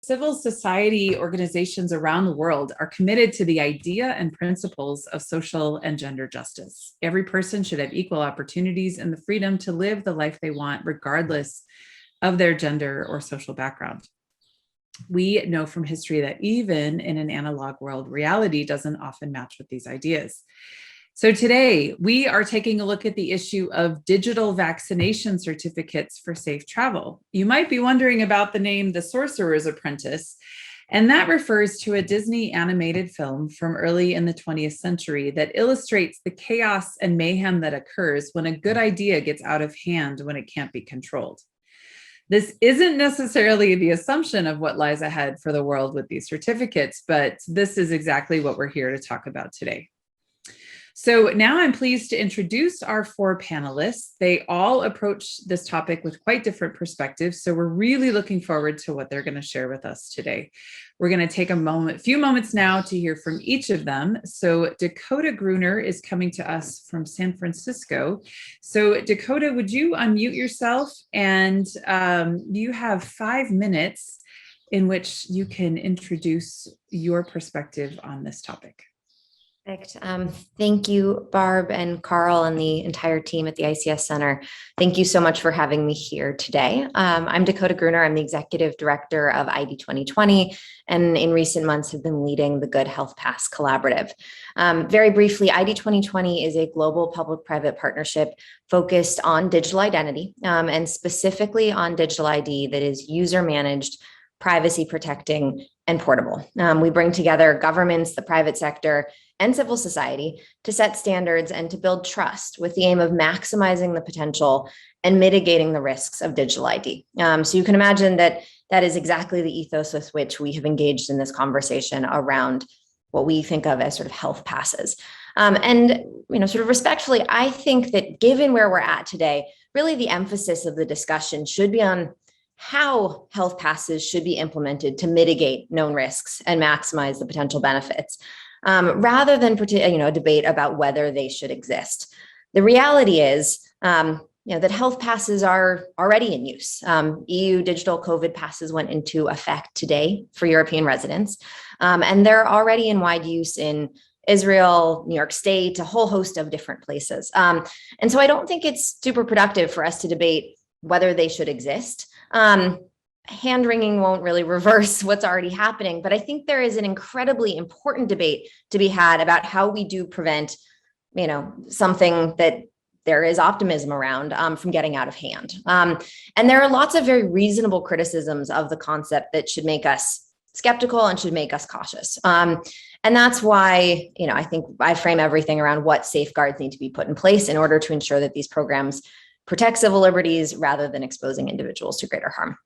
Civil society organizations around the world are committed to the idea and principles of social and gender justice. Every person should have equal opportunities and the freedom to live the life they want, regardless of their gender or social background. We know from history that even in an analog world, reality doesn't often match with these ideas. So today, we are taking a look at the issue of digital vaccination certificates for safe travel. You might be wondering about the name The Sorcerer's Apprentice, and that refers to a Disney animated film from early in the 20th century that illustrates the chaos and mayhem that occurs when a good idea gets out of hand when it can't be controlled. This isn't necessarily the assumption of what lies ahead for the world with these certificates, but this is exactly what we're here to talk about today. So now I'm pleased to introduce our four panelists. They all approach this topic with quite different perspectives, so we're really looking forward to what they're going to share with us today. We're going to take a few moments now to hear from each of them. So Dakota Gruener is coming to us from San Francisco. So Dakota, would you unmute yourself? And you have 5 minutes in which you can introduce your perspective on this topic. Perfect. Thank you, Barb and Carl and the entire team at the ICS Center. Thank you so much for having me here today. I'm Dakota Gruener. I'm the Executive Director of ID 2020, and in recent months have been leading the Good Health Pass Collaborative. Very briefly, ID 2020 is a global public-private partnership focused on digital identity, and specifically on digital ID that is user-managed, privacy protecting, and portable. We bring together governments, the private sector, and civil society to set standards and to build trust with the aim of maximizing the potential and mitigating the risks of digital ID. So you can imagine that that is exactly the ethos with which we have engaged in this conversation around what we think of as sort of health passes. And sort of respectfully, I think that given where we're at today, really the emphasis of the discussion should be on how health passes should be implemented to mitigate known risks and maximize the potential benefits, rather than a debate about whether they should exist. The reality is, that health passes are already in use. EU digital COVID passes went into effect today for European residents, and they're already in wide use in Israel, New York State, a whole host of different places. And so I don't think it's super productive for us to debate whether they should exist. Hand-wringing won't really reverse what's already happening, but I think there is an incredibly important debate to be had about how we do prevent, something that there is optimism around from getting out of hand. And there are lots of very reasonable criticisms of the concept that should make us skeptical and should make us cautious. And that's why, I think I frame everything around what safeguards need to be put in place in order to ensure that these programs protect civil liberties rather than exposing individuals to greater harm.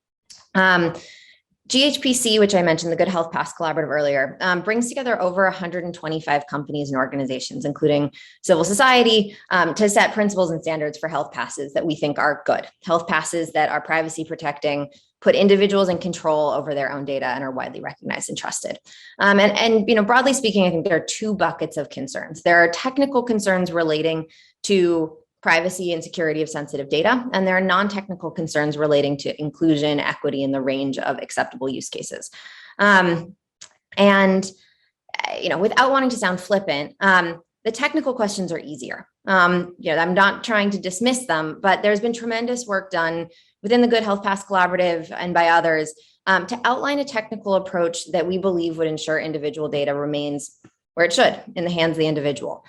GHPC, which I mentioned, the Good Health Pass Collaborative earlier, brings together over 125 companies and organizations, including civil society, to set principles and standards for health passes that we think are good. Health passes that are privacy protecting, put individuals in control over their own data, and are widely recognized and trusted. And broadly speaking, I think there are two buckets of concerns. There are technical concerns relating to privacy and security of sensitive data, and there are non-technical concerns relating to inclusion, equity, and the range of acceptable use cases. Without wanting to sound flippant, the technical questions are easier. I'm not trying to dismiss them, but there's been tremendous work done within the Good Health Pass Collaborative and by others to outline a technical approach that we believe would ensure individual data remains where it should, in the hands of the individual.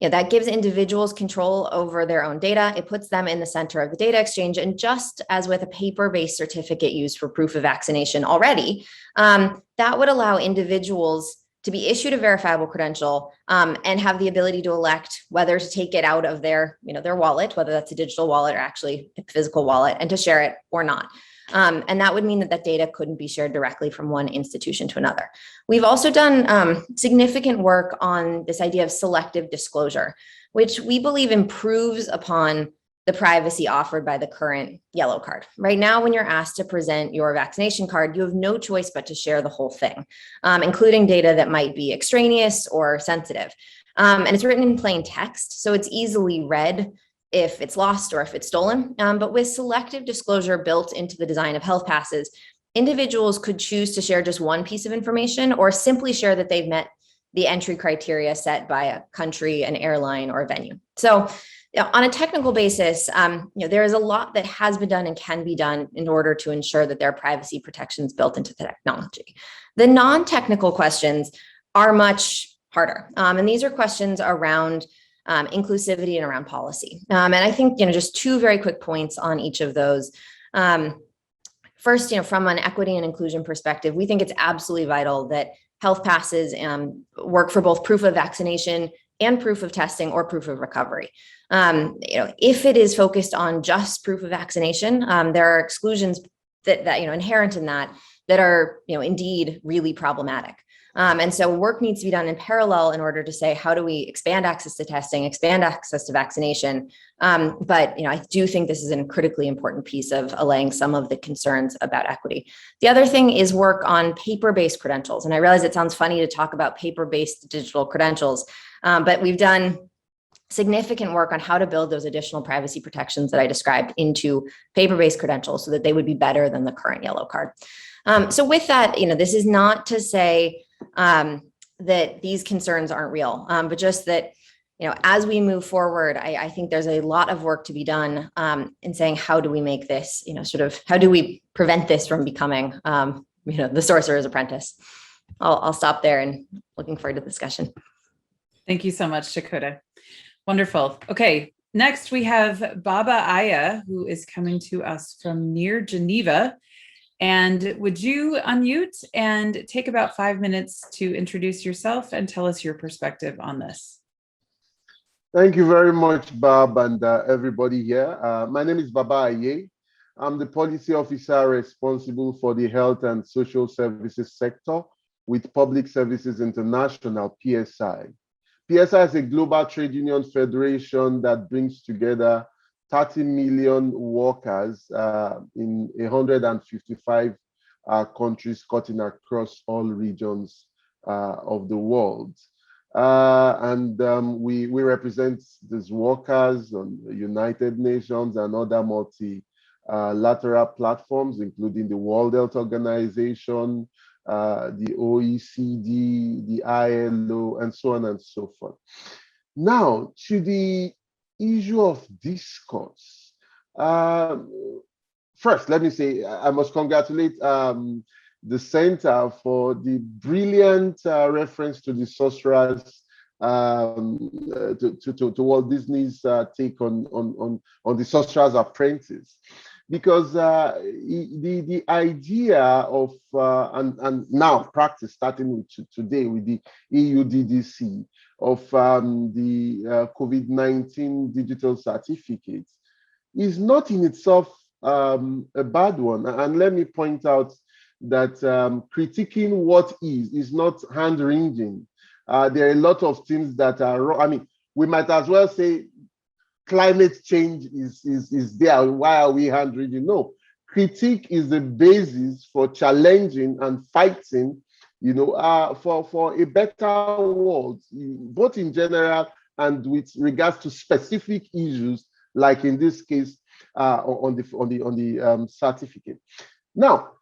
That gives individuals control over their own data. It puts them in the center of the data exchange. And just as with a paper-based certificate used for proof of vaccination already, that would allow individuals to be issued a verifiable credential and have the ability to elect whether to take it out of their wallet, whether that's a digital wallet or actually a physical wallet, and to share it or not. And that would mean that data couldn't be shared directly from one institution to another. We've also done significant work on this idea of selective disclosure, which we believe improves upon the privacy offered by the current yellow card. Right now, when you're asked to present your vaccination card, you have no choice but to share the whole thing, including data that might be extraneous or sensitive. And it's written in plain text, so it's easily read if it's lost or if it's stolen. But with selective disclosure built into the design of health passes, individuals could choose to share just one piece of information or simply share that they've met the entry criteria set by a country, an airline, or a venue. So on a technical basis, there is a lot that has been done and can be done in order to ensure that there are privacy protections built into the technology. The non-technical questions are much harder. And these are questions around inclusivity and around policy. And I think, just two very quick points on each of those. First, from an equity and inclusion perspective, we think it's absolutely vital that health passes work for both proof of vaccination and proof of testing or proof of recovery. If it is focused on just proof of vaccination, there are exclusions that inherent in that are indeed really problematic. And so work needs to be done in parallel in order to say, how do we expand access to testing, expand access to vaccination? But I do think this is a critically important piece of allaying some of the concerns about equity. The other thing is work on paper-based credentials. And I realize it sounds funny to talk about paper-based digital credentials, but we've done significant work on how to build those additional privacy protections that I described into paper-based credentials so that they would be better than the current yellow card. So with that, this is not to say that these concerns aren't real, but just that, as we move forward, I think there's a lot of work to be done in saying, how do we make this, how do we prevent this from becoming, the Sorcerer's Apprentice? I'll stop there and looking forward to the discussion. Thank you so much, Dakota. Wonderful. Okay, next we have Baba Aya, who is coming to us from near Geneva. And would you unmute and take about 5 minutes to introduce yourself and tell us your perspective on this? Thank you very much, Barb, and everybody here. My name is Baba Aya. I'm the policy officer responsible for the health and social services sector with Public Services International, PSI. PSI is a global trade union federation that brings together 30 million workers in 155 countries cutting across all regions of the world. We represent these workers on the United Nations and other multilateral platforms, including the World Health Organization, the OECD, the ILO, and so on and so forth. Now, to the issue of discourse. First, let me say, I must congratulate the Center for the brilliant reference to the Sorcerer's, to Walt Disney's take on the Sorcerer's Apprentice. Because the idea of, and now practice starting with today with the EUDDC of the COVID-19 digital certificate is not in itself a bad one. And let me point out that critiquing what is not hand-wringing. There are a lot of things that are wrong. I mean, we might as well say climate change is there. Why are we hand-wringing? No, critique is the basis for challenging and fighting, for a better world, both in general and with regards to specific issues, like in this case, on the certificate. Now,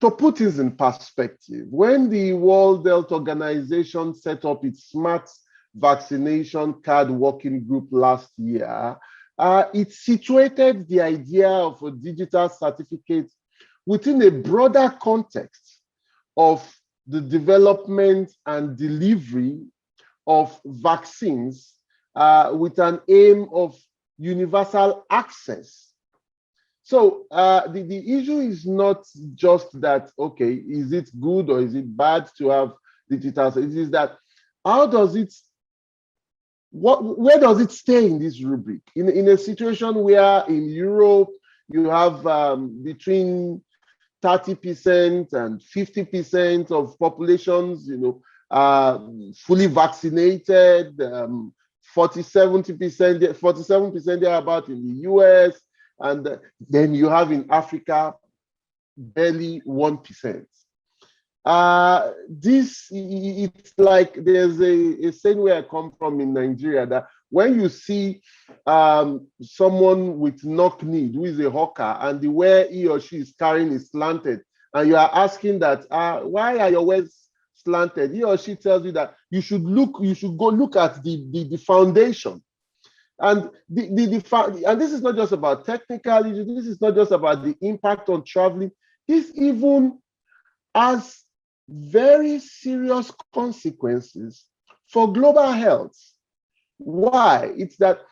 to put this in perspective, when the World Health Organization set up its smart vaccination card working group last year, it situated the idea of a digital certificate within a broader context of the development and delivery of vaccines with an aim of universal access. So the issue is not just that, okay, is it good or is it bad to have digital? It is that, how does it, where does it stay in this rubric? In a situation where in Europe, you have between 30% and 50% of populations, fully vaccinated, 47% thereabout in the US, and then you have in Africa barely 1%. It's like there's a saying where I come from in Nigeria that when you see someone with knock-kneed who is a hawker and the way he or she is carrying is slanted and you are asking that, why are your words slanted? He or she tells you that you should go look at the foundation. And and this is not just about technical issues, this is not just about the impact on traveling. This even has very serious consequences for global health. Why? It's that,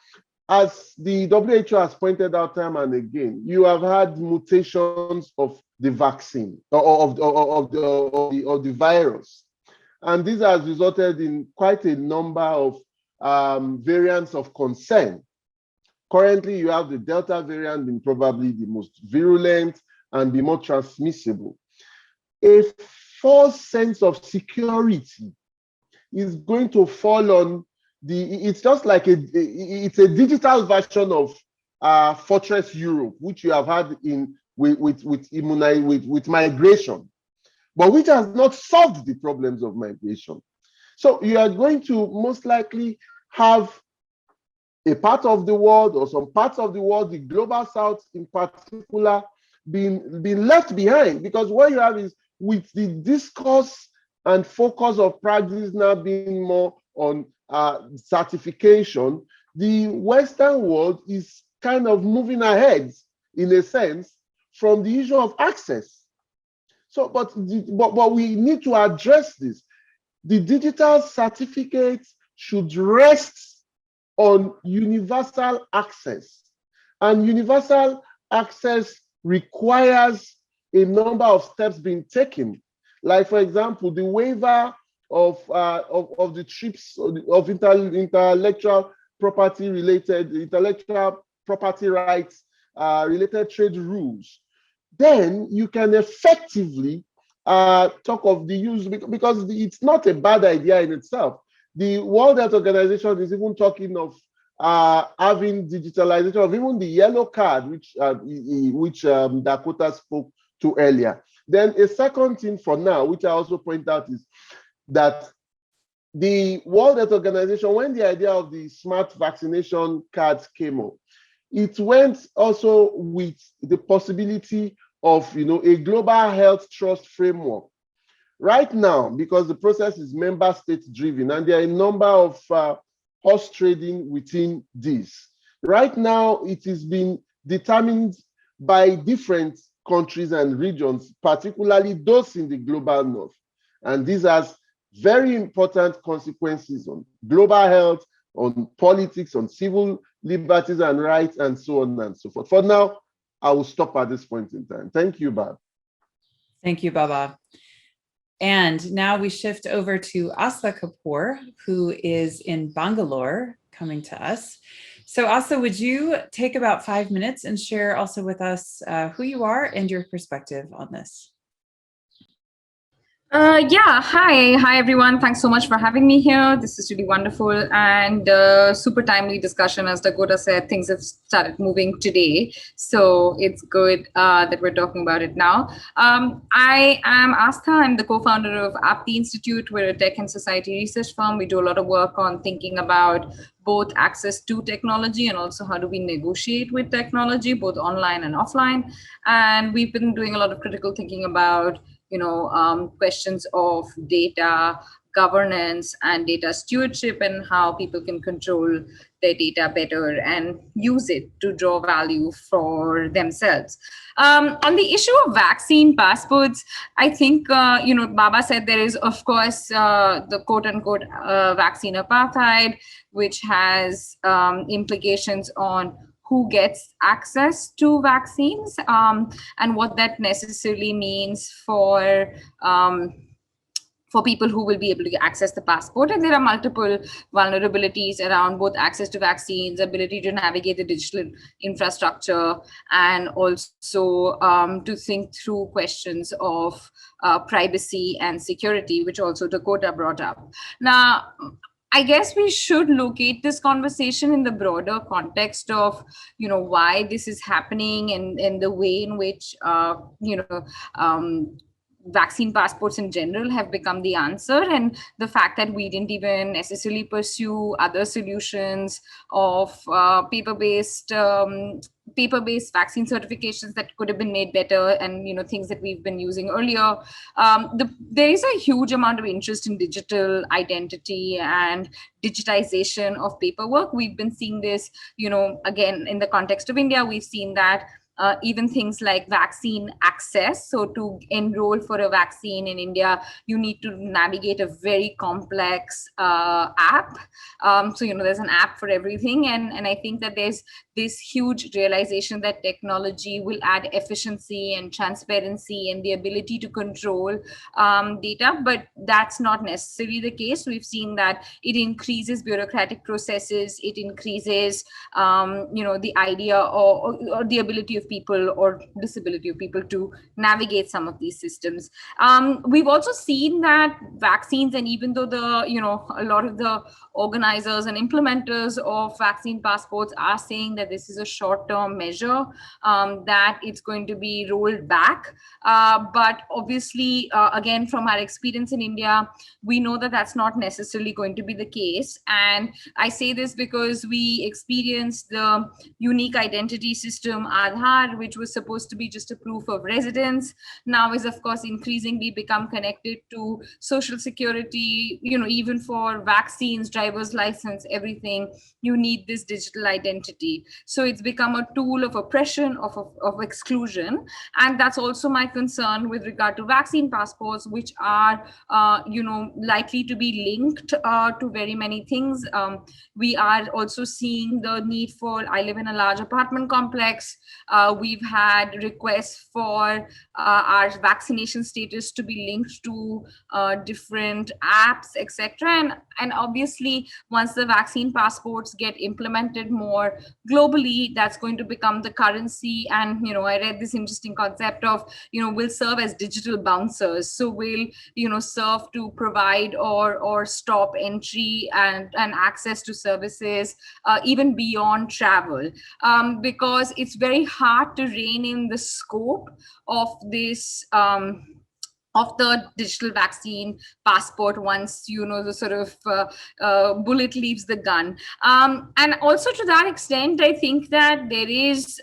as the WHO has pointed out time and again, you have had mutations of the vaccine or of the virus. And this has resulted in quite a number of variants of concern. Currently, you have the Delta variant being probably the most virulent and the more transmissible. A false sense of security is going to fall on it's just like it's a digital version of Fortress Europe, which you have had with migration, but which has not solved the problems of migration. So you are going to most likely have a part of the world, or some parts of the world, the global south in particular, being left behind, because what you have is, with the discourse and focus of practice now being more on certification, the Western world is kind of moving ahead, in a sense, from the issue of access. So, but we need to address this. The digital certificates should rest on universal access, and universal access requires a number of steps being taken. Like, for example, the waiver of the TRIPS, of intellectual property rights related trade rules. Then you can effectively talk of the use, because it's not a bad idea in itself. The World Health Organization is even talking of having digitalization of even the yellow card, which Dakota spoke to earlier. Then a second thing for now, which I also point out, is that the World Health Organization, when the idea of the smart vaccination cards came up, it went also with the possibility of a global health trust framework. Right now, because the process is member state driven, and there are a number of horse trading within this. Right now, it is being determined by different countries and regions, particularly those in the global north. And this has very important consequences on global health, on politics, on civil liberties and rights, and so on and so forth. For now, I will stop at this point in time. Thank you, Barb. Thank you, Baba. And now we shift over to Astha Kapoor, who is in Bangalore, coming to us. So Astha, would you take about 5 minutes and share also with us who you are and your perspective on this? Yeah, hi everyone. Thanks so much for having me here. This is really wonderful and super timely discussion. As Dakota said, things have started moving today. So it's good that we're talking about it now. I am Astha. I'm the co-founder of AAPTI Institute. We're a tech and society research firm. We do a lot of work on thinking about both access to technology and also how do we negotiate with technology, both online and offline. And we've been doing a lot of critical thinking about questions of data governance and data stewardship, and how people can control their data better and use it to draw value for themselves. On the issue of vaccine passports, I think, Baba said there is, of course, the quote unquote vaccine apartheid, which has implications on who gets access to vaccines and what that necessarily means for people who will be able to access the passport. And there are multiple vulnerabilities around both access to vaccines, ability to navigate the digital infrastructure, and also to think through questions of privacy and security, which also Dakota brought up. Now, I guess we should locate this conversation in the broader context of, why this is happening and the way in which, vaccine passports in general have become the answer, and the fact that we didn't even necessarily pursue other solutions of paper-based paper-based vaccine certifications that could have been made better, and things that we've been using earlier. There is a huge amount of interest in digital identity and digitization of paperwork. We've been seeing this, again, in the context of India. We've seen that even things like vaccine access. So to enroll for a vaccine in India, you need to navigate a very complex app. So there's an app for everything, and I think that there's this huge realization that technology will add efficiency and transparency and the ability to control data, but that's not necessarily the case. We've seen that it increases bureaucratic processes, it increases the idea or the ability of people or disability of people to navigate some of these systems. We've also seen that vaccines, and even though a lot of the organizers and implementers of vaccine passports are saying that this is a short-term measure, that it's going to be rolled back. But obviously, again, from our experience in India, we know that that's not necessarily going to be the case. And I say this because we experienced the unique identity system, Aadhaar, which was supposed to be just a proof of residence, now is, of course, increasingly become connected to social security, even for vaccines, driver's license, everything, you need this digital identity. So it's become a tool of oppression, of exclusion. And that's also my concern with regard to vaccine passports, which are, likely to be linked to very many things. We are also seeing the need for, I live in a large apartment complex. We've had requests for our vaccination status to be linked to different apps, etc. And obviously, once the vaccine passports get implemented more globally, that's going to become the currency. And I read this interesting concept of will serve as digital bouncers. So will serve to provide or stop entry and access to services even beyond travel, because it's very hard to rein in the scope of this of the digital vaccine passport once the sort of bullet leaves the gun. And also, to that extent, I think that there is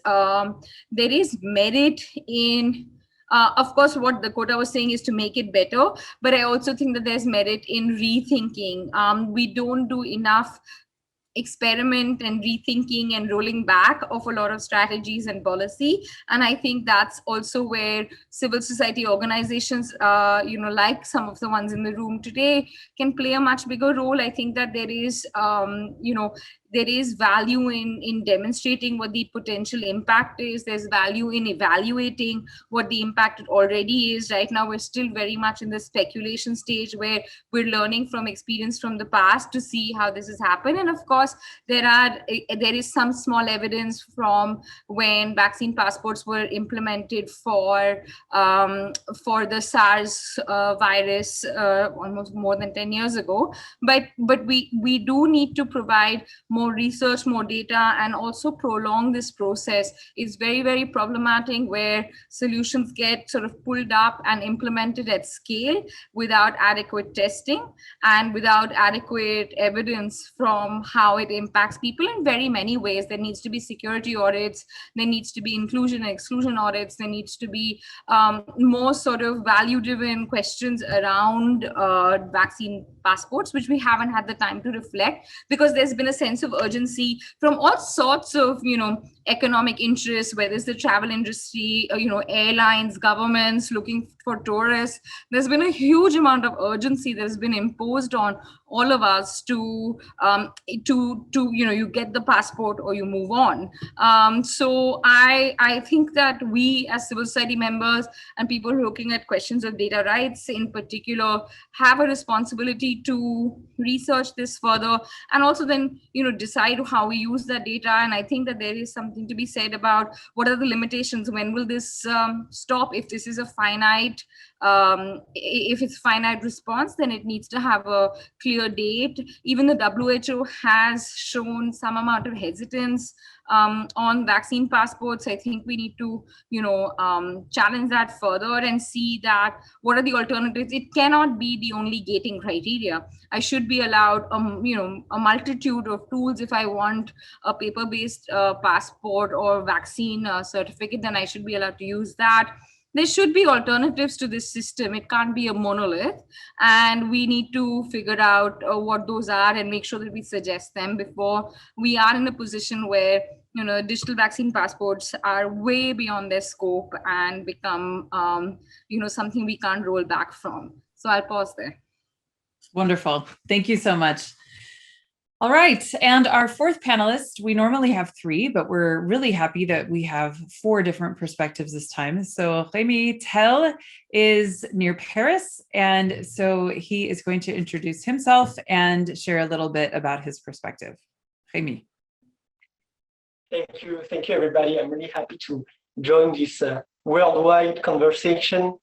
merit in of course, what Dakota was saying is to make it better, but I also think that there's merit in rethinking. We don't do enough experiment and rethinking and rolling back of a lot of strategies and policy. And I think that's also where civil society organizations, like some of the ones in the room today, can play a much bigger role. I think that there is, there is value in demonstrating what the potential impact is. There's value in evaluating what the impact already is. Right now, we're still very much in the speculation stage where we're learning from experience from the past to see how this has happened. And of course, there is some small evidence from when vaccine passports were implemented for the SARS virus almost more than 10 years ago. But we do need to provide more research, more data, and also prolong this process. Is very, very problematic where solutions get sort of pulled up and implemented at scale without adequate testing and without adequate evidence from how it impacts people in very many ways. There needs to be security audits, there needs to be inclusion and exclusion audits, there needs to be more sort of value-driven questions around vaccine passports, which we haven't had the time to reflect, because there's been a sense of urgency from all sorts of economic interests, whether it's the travel industry, airlines, governments looking for tourists. There's been a huge amount of urgency that has been imposed on all of us to you get the passport or you move on. So I think that we as civil society members and people who are looking at questions of data rights in particular have a responsibility to research this further and also then decide how we use that data. And I think that there is something to be said about what are the limitations, when will this stop, if this is a finite If it's finite response, then it needs to have a clear date. Even the WHO has shown some amount of hesitance on vaccine passports. I think we need to, challenge that further and see that what are the alternatives. It cannot be the only gating criteria. I should be allowed, a multitude of tools. If I want a paper-based passport or vaccine certificate, then I should be allowed to use that. There should be alternatives to this system. It can't be a monolith, and we need to figure out what those are and make sure that we suggest them before we are in a position where digital vaccine passports are way beyond their scope and become something we can't roll back from. So I'll pause there. Wonderful. Thank you so much. All right. And our fourth panelist, we normally have 3, but we're really happy that we have 4 different perspectives this time. So Rémi Tell is near Paris. And so he is going to introduce himself and share a little bit about his perspective. Rémi. Thank you, everybody. I'm really happy to join this worldwide conversation.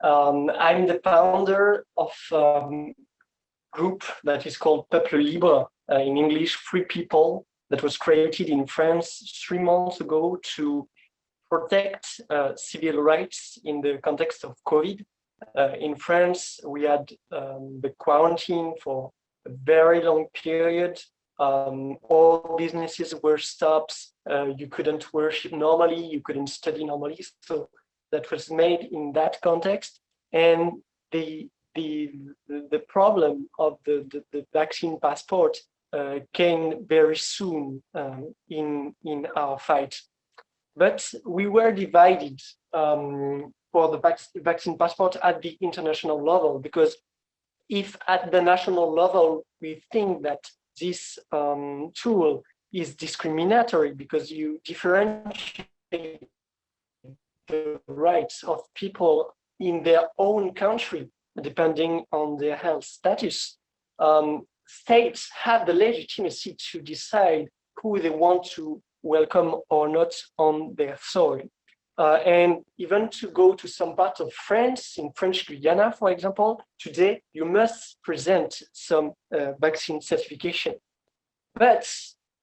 I'm the founder of a group that is called Peuple, Libre, in English, Free People, that was created in France 3 months ago to protect civil rights in the context of COVID. In France, we had the quarantine for a very long period. All businesses were stopped. You couldn't worship normally, you couldn't study normally. So that was made in that context. And the problem of the vaccine passport came very soon in our fight. But we were divided for the vaccine passport at the international level, because if at the national level we think that this tool is discriminatory because you differentiate the rights of people in their own country depending on their health status, states have the legitimacy to decide who they want to welcome or not on their soil. And even to go to some part of France, in French Guiana, for example, today you must present some vaccine certification. But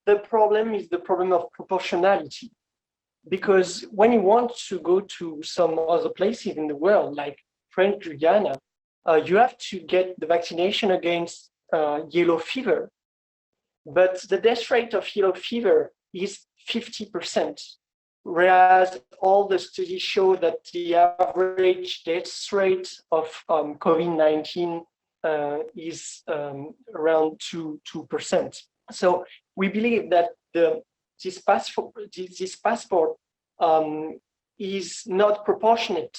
the problem is the problem of proportionality. Because when you want to go to some other places in the world, like French Guiana, you have to get the vaccination against yellow fever. But the death rate of yellow fever is 50%. Whereas all the studies show that the average death rate of COVID-19 is around 2%. So we believe that this passport is not proportionate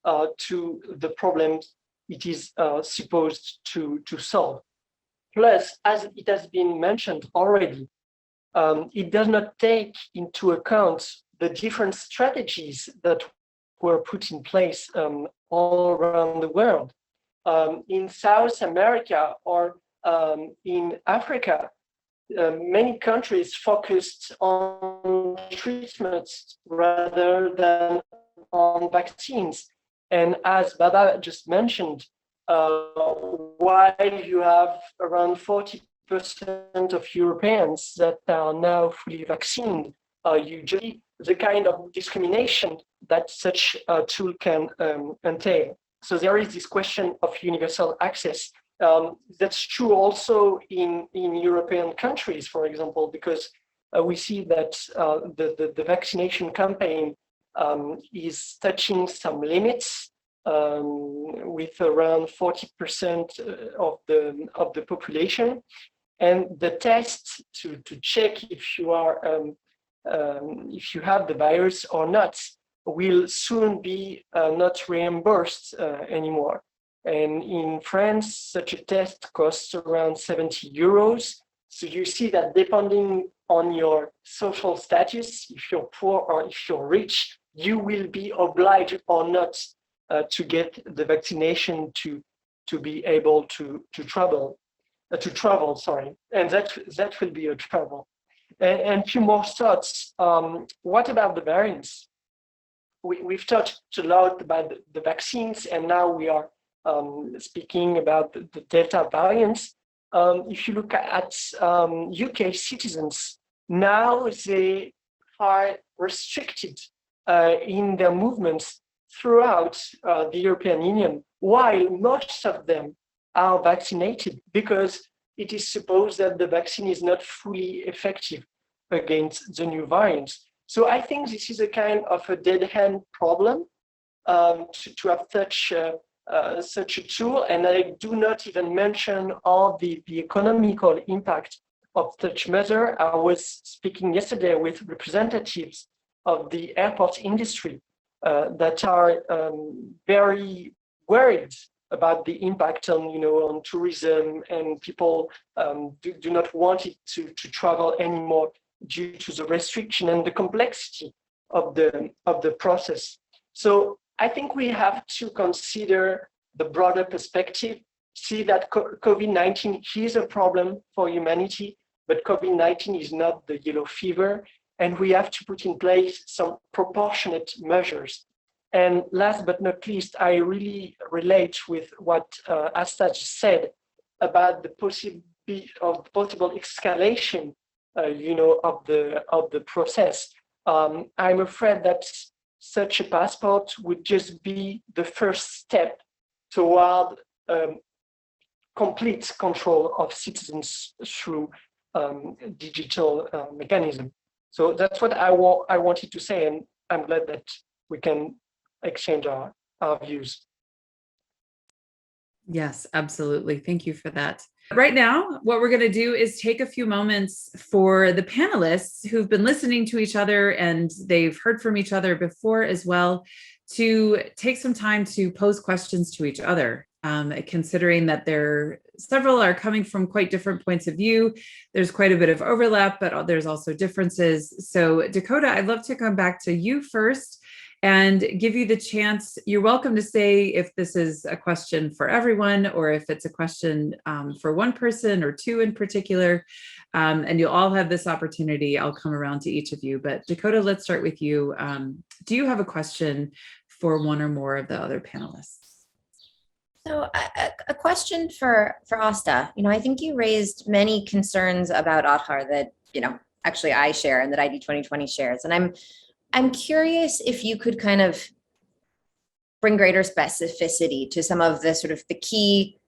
to the problems it is supposed to solve. Plus, as it has been mentioned already, it does not take into account the different strategies that were put in place all around the world. In South America or in Africa, many countries focused on treatments rather than on vaccines. And as Baba just mentioned, while you have around 40% of Europeans that are now fully vaccinated, usually the kind of discrimination that such a tool can entail. So there is this question of universal access. That's true also in European countries, for example, because we see that the vaccination campaign is touching some limits with around 40% of the population, and the test to check if you are if you have the virus or not will soon be not reimbursed anymore. And in France, such a test costs around 70 euros. So you see that depending on your social status, if you're poor or if you're rich, you will be obliged or not to get the vaccination to be able to travel. And that will be a trouble. And a few more thoughts. What about the variants? we've talked a lot about the vaccines, and now we are speaking about the Delta variants. If you look at UK citizens, now they are restricted in their movements throughout the European Union, while most of them are vaccinated, because it is supposed that the vaccine is not fully effective against the new variants. So I think this is a kind of a dead end problem to have such a tool, and I do not even mention all the economical impact of such measure. I was speaking yesterday with representatives of the airport industry that are very worried about the impact on, on tourism, and people do not want it to travel anymore due to the restriction and the complexity of the process. So I think we have to consider the broader perspective, see that COVID-19 is a problem for humanity, but COVID-19 is not the yellow fever, and we have to put in place some proportionate measures. And last but not least, I really relate with what Astha just said about the possible escalation, of the process. I'm afraid that such a passport would just be the first step toward complete control of citizens through digital mechanism. So that's what I wanted to say, and I'm glad that we can exchange our views. Yes, absolutely. Thank you for that. Right now, what we're going to do is take a few moments for the panelists who've been listening to each other, and they've heard from each other before as well, to take some time to pose questions to each other. Considering that several are coming from quite different points of view, there's quite a bit of overlap, but there's also differences. So Dakota, I'd love to come back to you first and give you the chance. You're welcome to say if this is a question for everyone, or if it's a question for one person or two in particular, and you'll all have this opportunity. I'll come around to each of you, but Dakota, let's start with you. Do you have a question for one or more of the other panelists? So a question for Astha. I think you raised many concerns about Aadhaar that, actually I share and that ID 2020 shares. And I'm curious if you could kind of bring greater specificity to some of the sort of the key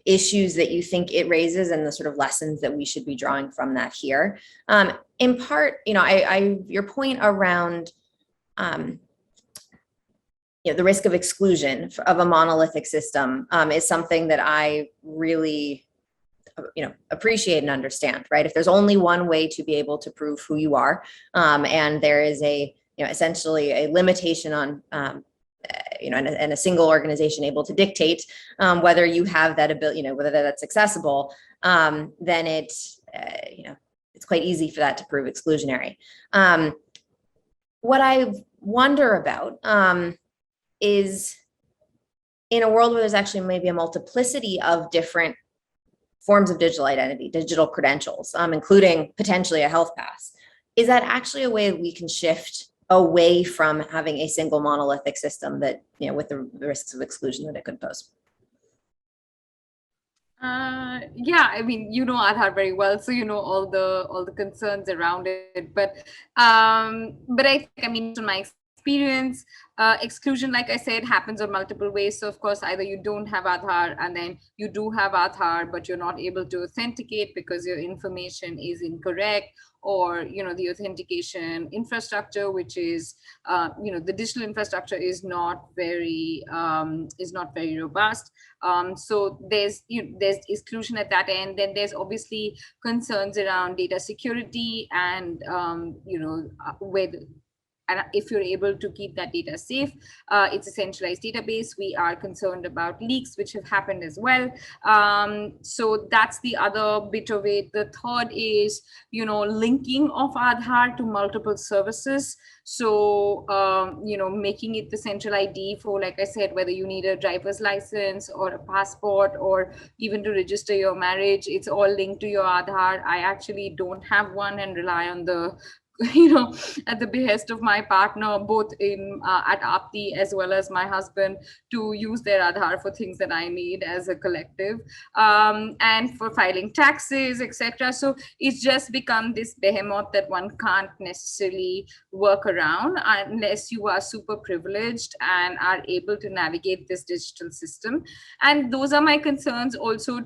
issues that you think it raises and the sort of lessons that we should be drawing from that here. In part, your point around the risk of exclusion of a monolithic system is something that I really, appreciate and understand, right? If there's only one way to be able to prove who you are, and there is essentially a limitation on, and a single organization able to dictate whether you have that ability, whether that's accessible, then it's quite easy for that to prove exclusionary. What I wonder about is in a world where there's actually maybe a multiplicity of different forms of digital identity, digital credentials, including potentially a health pass, is that actually a way that we can shift away from having a single monolithic system that, with the risks of exclusion that it could pose? Yeah, I mean, Aadhaar very well, so all the concerns around it. But I think, in my experience, exclusion, like I said, happens on multiple ways. So of course, either you don't have Aadhaar, and then you do have Aadhaar, but you're not able to authenticate because your information is incorrect, or the authentication infrastructure, which is the digital infrastructure is not very robust. So there's exclusion at that end. Then there's obviously concerns around data security and if you're able to keep that data safe. It's a centralized database. We are concerned about leaks, which have happened as well. So that's the other bit of it. The third is, linking of Aadhaar to multiple services. So, making it the central ID for, like I said, whether you need a driver's license or a passport or even to register your marriage, it's all linked to your Aadhaar. I actually don't have one and rely on the at the behest of my partner, both at AAPTI as well as my husband, to use their Aadhaar for things that I need as a collective, and for filing taxes, etc. So it's just become this behemoth that one can't necessarily work around unless you are super privileged and are able to navigate this digital system. And those are my concerns also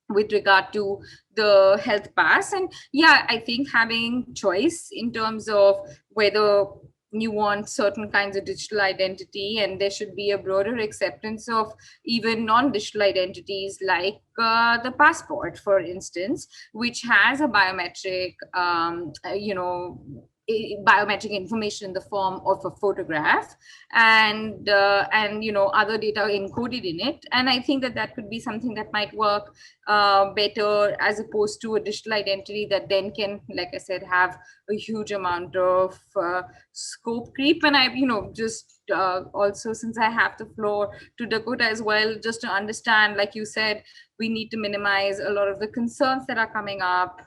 with regard to the health pass. And yeah, I think having choice in terms of whether you want certain kinds of digital identity, and there should be a broader acceptance of even non-digital identities, like the passport, for instance, which has a biometric biometric information in the form of a photograph and other data encoded in it. And I think that could be something that might work better, as opposed to a digital identity that then can, like I said, have a huge amount of scope creep. And I just also, since I have the floor, to Dakota as well, just to understand, like you said, we need to minimize a lot of the concerns that are coming up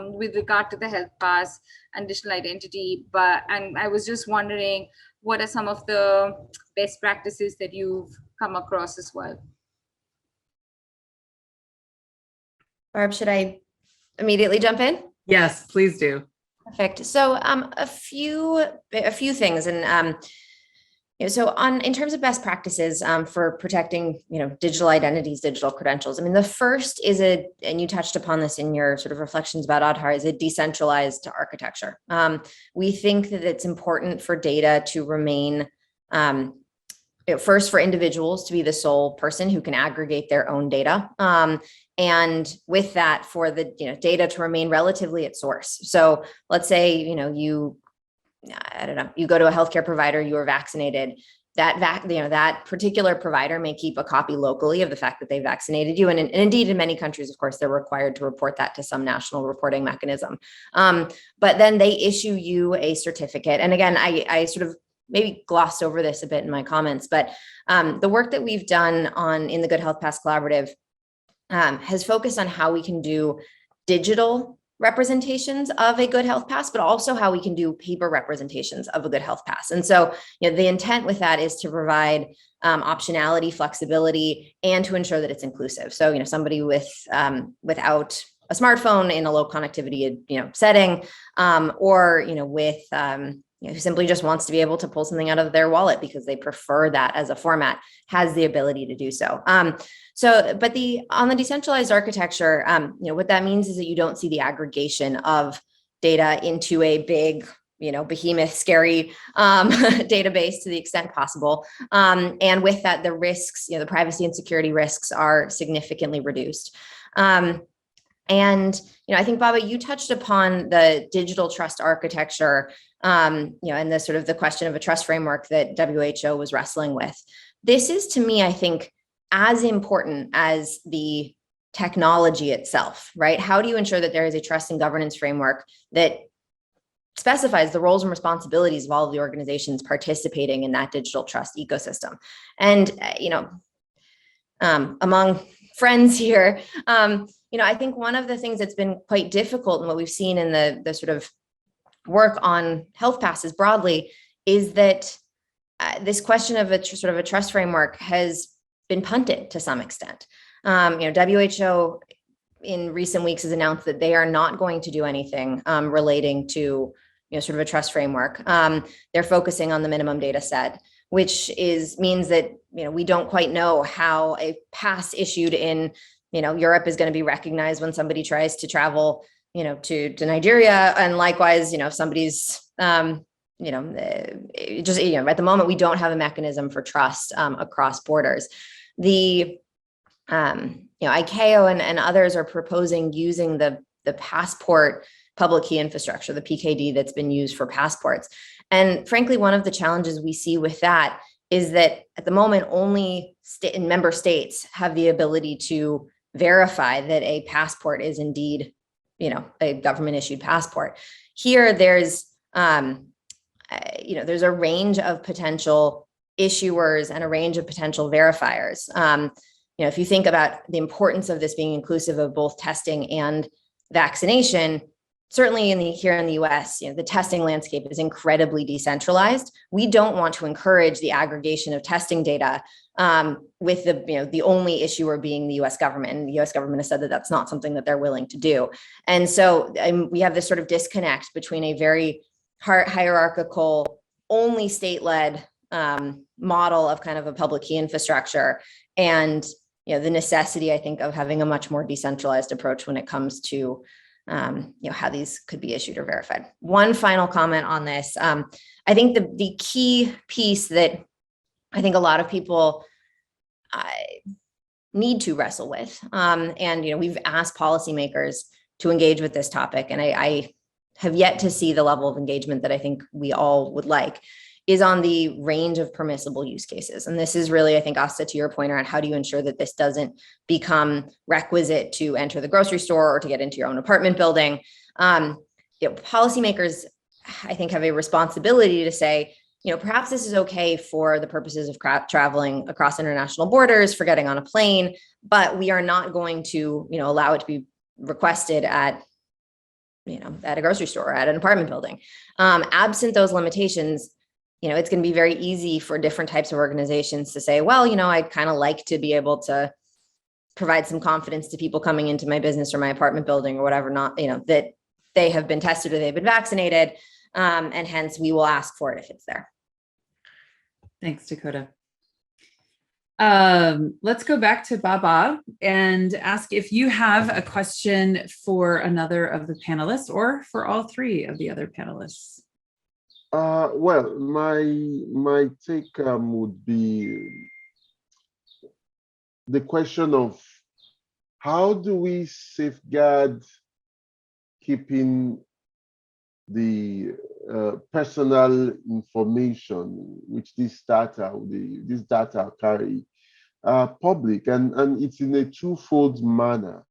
with regard to the health pass and digital identity. And I was just wondering, what are some of the best practices that you've come across as well? Barb, should I immediately jump in? Yes, please do. Perfect. So a few things, and so in terms of best practices for protecting digital identities, digital credentials. I mean, the first is and you touched upon this in your sort of reflections about Aadhaar, is a decentralized architecture. We think that it's important for data to remain first for individuals to be the sole person who can aggregate their own data. And with that, for the data to remain relatively at source. So let's say, you go to a healthcare provider, you are vaccinated, that particular provider may keep a copy locally of the fact that they vaccinated you. And indeed, in many countries, of course, they're required to report that to some national reporting mechanism. But then they issue you a certificate. And again, I sort of maybe glossed over this a bit in my comments, but the work that we've done in the Good Health Pass Collaborative has focused on how we can do digital representations of a good health pass, but also how we can do paper representations of a good health pass. And so, the intent with that is to provide optionality, flexibility, and to ensure that it's inclusive. So, somebody without a smartphone in a low connectivity, setting, or, who simply just wants to be able to pull something out of their wallet because they prefer that as a format, has the ability to do so. But on the decentralized architecture, what that means is that you don't see the aggregation of data into a big, behemoth, scary database to the extent possible. And with that, the risks, the privacy and security risks are significantly reduced. And I think, Baba, you touched upon the digital trust architecture, and the sort of the question of a trust framework that WHO was wrestling with. This is, to me, I think, as important as the technology itself, right? How do you ensure that there is a trust and governance framework that specifies the roles and responsibilities of all of the organizations participating in that digital trust ecosystem? And, among friends here, I think one of the things that's been quite difficult and what we've seen in the sort of work on health passes broadly is that this question of a sort of a trust framework has been punted to some extent. WHO in recent weeks has announced that they are not going to do anything relating to sort of a trust framework. They're focusing on the minimum data set, which means that we don't quite know how a pass issued in Europe is going to be recognized when somebody tries to travel to Nigeria, and likewise, if somebody's at the moment, we don't have a mechanism for trust across borders. The ICAO and others are proposing using the passport public key infrastructure, the PKD that's been used for passports. And frankly, one of the challenges we see with that is that at the moment, only member states have the ability to verify that a passport is indeed a government issued passport. Here, there's a range of potential issuers and a range of potential verifiers. If you think about the importance of this being inclusive of both testing and vaccination, certainly here in the US, the testing landscape is incredibly decentralized. We don't want to encourage the aggregation of testing data with the only issuer being the US government. And the US government has said that that's not something that they're willing to do. And so we have this sort of disconnect between a very hierarchical, only state-led model of kind of a public key infrastructure, and the necessity, I think, of having a much more decentralized approach when it comes to how these could be issued or verified. One final comment on this. I think the key piece that I think a lot of people need to wrestle with, and we've asked policymakers to engage with this topic, and I have yet to see the level of engagement that I think we all would like, is on the range of permissible use cases. And this is really, I think, Astha, to your point around how do you ensure that this doesn't become requisite to enter the grocery store or to get into your own apartment building. Policymakers, I think, have a responsibility to say, perhaps this is okay for the purposes of traveling across international borders, for getting on a plane, but we are not going to, allow it to be requested at a grocery store or at an apartment building. Absent those limitations, it's going to be very easy for different types of organizations to say, well, I'd kind of like to be able to provide some confidence to people coming into my business or my apartment building or whatever, not, that they have been tested or they've been vaccinated. And hence we will ask for it if it's there. Thanks, Dakota. Let's go back to Baba and ask if you have a question for another of the panelists or for all three of the other panelists. Well, my take would be the question of how do we safeguard keeping the personal information which this data carry public, and it's in a twofold manner.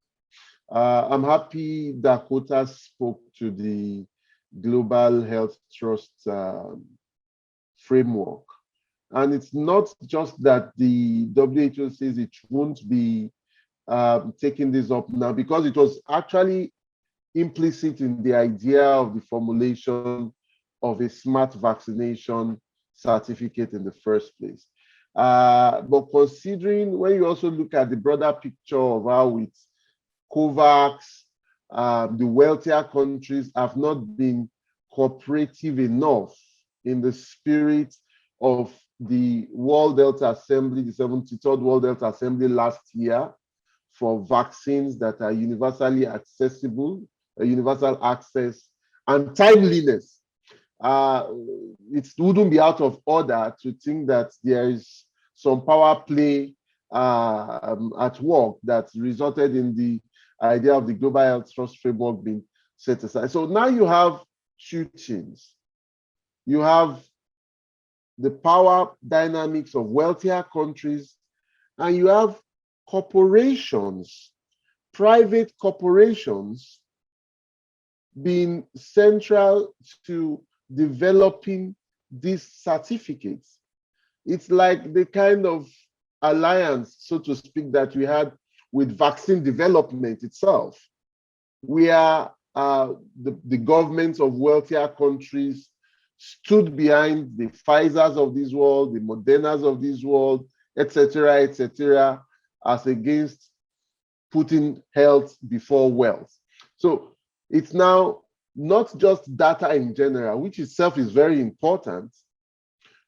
I'm happy Dakota spoke to the Global Health Trust framework. And it's not just that the WHO says it won't be taking this up now, because it was actually implicit in the idea of the formulation of a smart vaccination certificate in the first place. But considering, when you also look at the broader picture of how it's COVAX, the wealthier countries have not been cooperative enough in the spirit of the World Health Assembly, the 73rd World Health Assembly last year, for vaccines that are universally accessible, universal access, and timeliness. It wouldn't be out of order to think that there is some power play at work that resulted in the idea of the Global Health Trust framework being set aside. So now you have two things. You have the power dynamics of wealthier countries, and you have corporations, private corporations, being central to developing these certificates. It's like the kind of alliance, so to speak, that we had with vaccine development itself, where the governments of wealthier countries stood behind the Pfizers of this world, the Modernas of this world, etc., as against putting health before wealth. So it's now not just data in general, which itself is very important,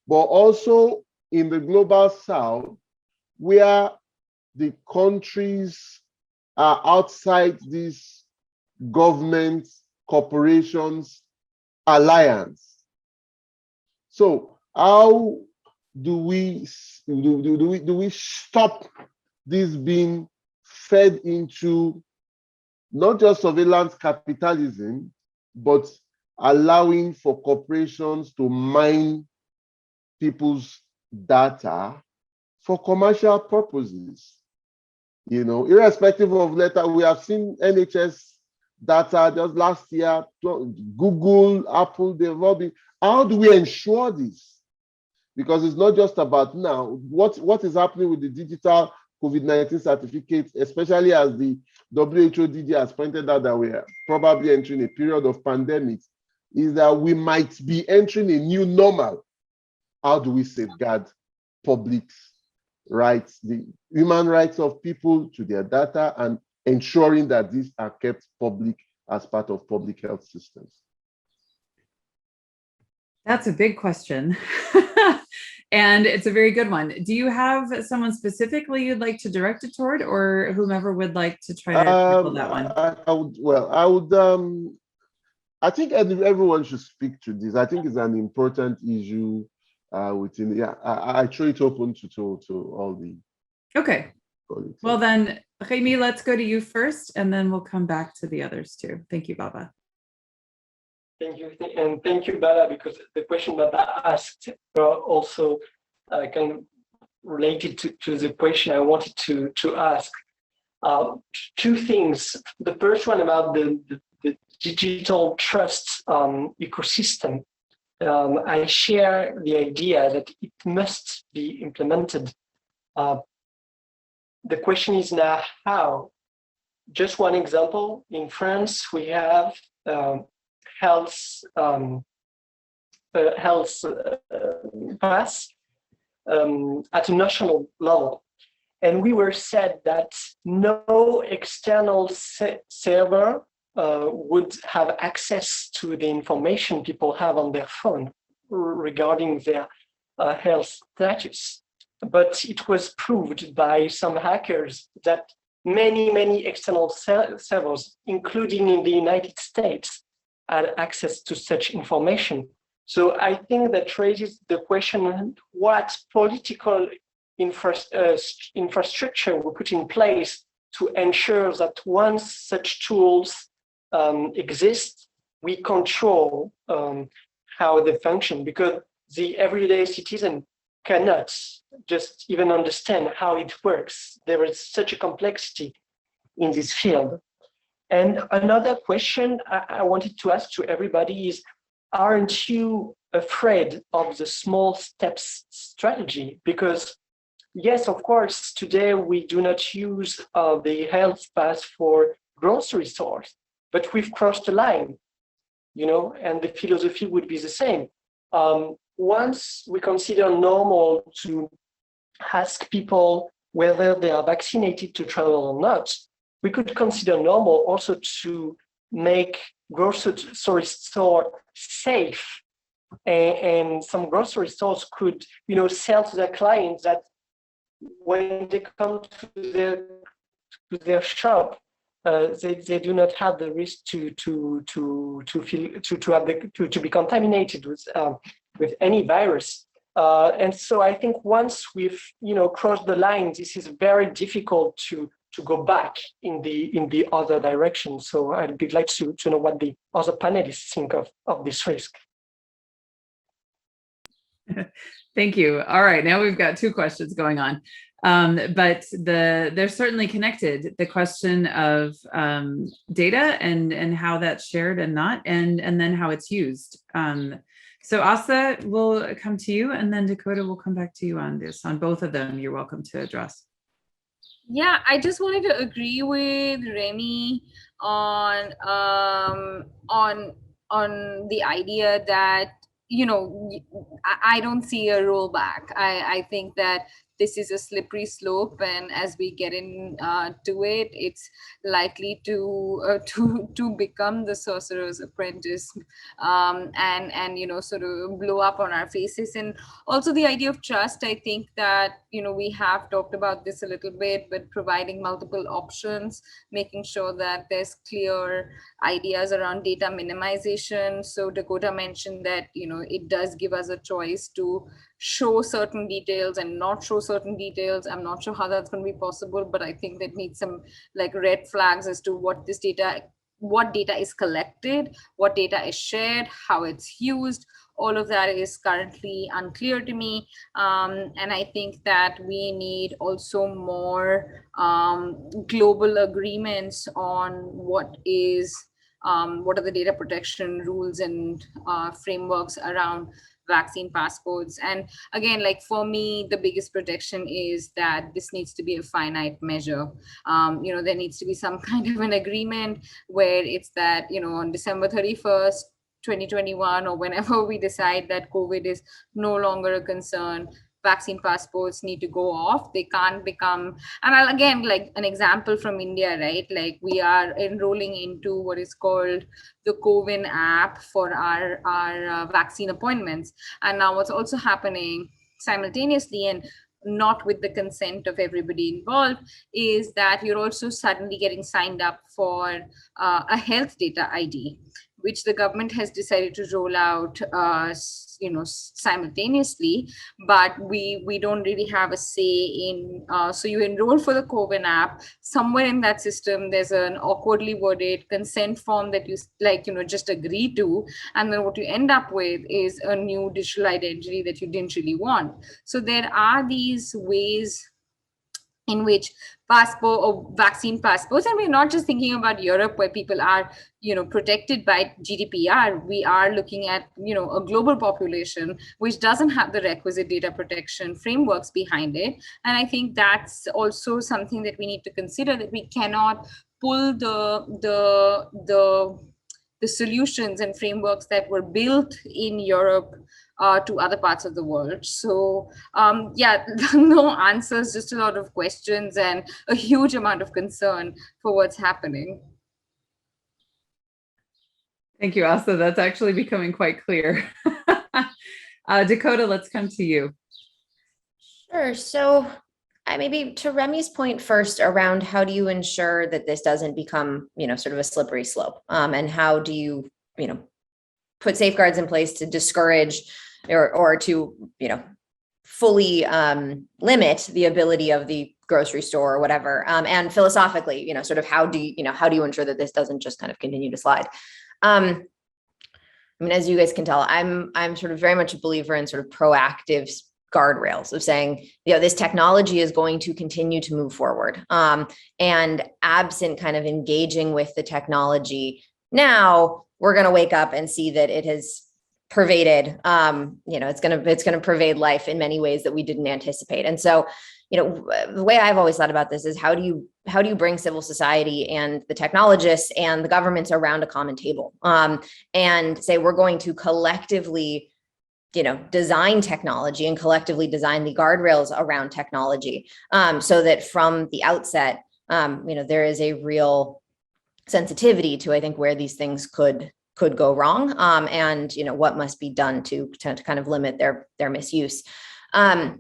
but also in the global south, where the countries are outside this government corporations alliance. So how do we stop this being fed into not just surveillance capitalism, but allowing for corporations to mine people's data for commercial purposes? Irrespective of letter, we have seen NHS data just last year, Google, Apple, they've all been. How do we ensure this? Because it's not just about now. What is happening with the digital COVID-19 certificates, especially as the WHO DG has pointed out that we are probably entering a period of pandemics, is that we might be entering a new normal. How do we safeguard public rights, the human rights of people to their data, and ensuring that these are kept public as part of public health systems? That's a big question. And it's a very good one. Do you have someone specifically you'd like to direct it toward, or whomever would like to try to tackle that one? I think everyone should speak to this. I think it's an important issue within. Yeah, I throw it open to all the. Okay. Well then, Rémi, let's go to you first, and then we'll come back to the others too. Thank you, Baba. Thank you, and thank you, Bala, because the question that I asked also kind of related to the question I wanted to ask. Two things. The first one about the digital trust ecosystem. I share the idea that it must be implemented. The question is now how. Just one example. In France, we have health pass at a national level, and we were said that no external server would have access to the information people have on their phone regarding their health status. But it was proved by some hackers that many external servers, including in the United States, had access to such information. So I think that raises the question, what political infrastructure we put in place to ensure that once such tools exist, we control how they function, because the everyday citizen cannot just even understand how it works. There is such a complexity in this field. And another question I wanted to ask to everybody is, aren't you afraid of the small steps strategy? Because yes, of course, today we do not use the health pass for grocery stores, but we've crossed the line, and the philosophy would be the same. Once we consider normal to ask people whether they are vaccinated to travel or not, we could consider normal also to make grocery store safe, and some grocery stores could, sell to their clients that when they come to their shop, they do not have the risk to be contaminated with any virus. And so I think once we've crossed the line, this is very difficult to go back in the other direction. So I'd be glad to know what the other panelists think of this risk. Thank you. All right, now we've got two questions going on, but they're certainly connected. The question of data and how that's shared and not, and then how it's used. So Astha, will come to you, and then Dakota will come back to you on this. On both of them, you're welcome to address. Yeah, I just wanted to agree with Rémi on the idea that I don't see a rollback. I think that this is a slippery slope, and as we get into it, it's likely to become the Sorcerer's Apprentice, and sort of blow up on our faces. And also the idea of trust, I think that we have talked about this a little bit, but providing multiple options, making sure that there's clear ideas around data minimization. So Dakota mentioned that it does give us a choice to show certain details and not show certain details. I'm not sure how that's going to be possible, but I think that needs some red flags as to what data is collected, what data is shared, how it's used. All of that is currently unclear to me. And I think that we need also more global agreements on what are the data protection rules and frameworks around vaccine passports. And again, like for me, the biggest protection is that this needs to be a finite measure. There needs to be some kind of an agreement where it's that, on December 31st, 2021, or whenever we decide that COVID is no longer a concern, vaccine passports need to go off. They can't become, and I'll again, like an example from India, right? Like we are enrolling into what is called the COVID app for our vaccine appointments. And now what's also happening simultaneously, and not with the consent of everybody involved, is that you're also suddenly getting signed up for a health data ID, which the government has decided to roll out, simultaneously, but we don't really have a say in. So you enroll for the COVID app. Somewhere in that system, there's an awkwardly worded consent form that you just agree to, and then what you end up with is a new digital identity that you didn't really want. So there are these ways in which passport or vaccine passports, and we're not just thinking about Europe where people are, protected by GDPR. We are looking at, a global population which doesn't have the requisite data protection frameworks behind it. And I think that's also something that we need to consider, that we cannot pull the solutions and frameworks that were built in Europe to other parts of the world. So no answers, just a lot of questions and a huge amount of concern for what's happening. Thank you, Astha. That's actually becoming quite clear. Dakota, let's come to you. Sure. So maybe to Rémi's point first around how do you ensure that this doesn't become, sort of a slippery slope, and how do you, put safeguards in place to discourage or to, fully limit the ability of the grocery store or whatever. And philosophically, sort of how do you ensure that this doesn't just kind of continue to slide? As you guys can tell, I'm sort of very much a believer in sort of proactive guardrails of saying, this technology is going to continue to move forward. And absent kind of engaging with the technology now, we're going to wake up and see that it has pervaded, it's going to pervade life in many ways that we didn't anticipate. And so, the way I've always thought about this is how do you bring civil society and the technologists and the governments around a common table, and say, we're going to collectively, design technology and collectively design the guardrails around technology, so that from the outset, there is a real sensitivity to, I think, where these things could go wrong, and what must be done to kind of limit their misuse. That's